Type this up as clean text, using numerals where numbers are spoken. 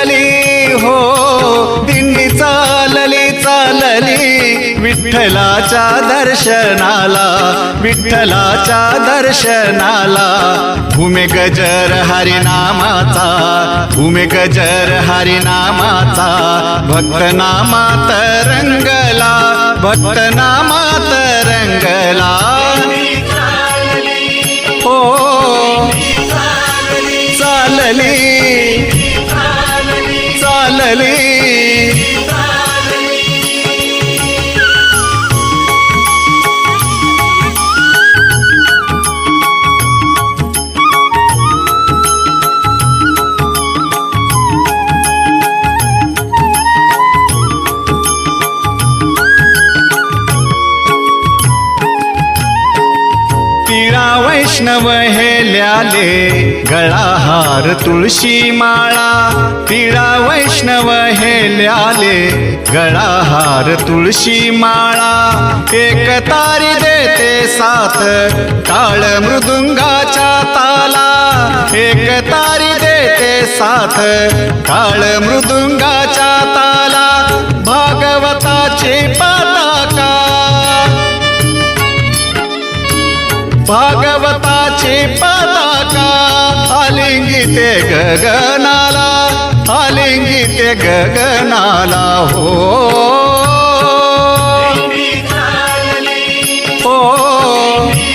चालली हो, दिंडी चालली चालली विठ्ठलाच्या दर्शनाला, विठ्ठलाच्या दर्शनाला. घुमे गजर हरिनामाचा, घुमे गजर हरिनामाचा, भक्त नामात रंगला, भक्त नामात रंगला. हो चालली चालली. टिळा वैष्णव हेल्याले, गळाहार तुळशी माळा. टिळा वैष्णव हेल्याले, गळाहार तुळशी माळा. एक तारी देते साथ, टाळ मृदुंगाच्या ताला. एक तारी देते साथ, टाळ मृदुंगाच्या ताला. भागवताची पताका, भागवताची पताका, आलिंगिते गगनाला, आलिंगिते गगनाला. हो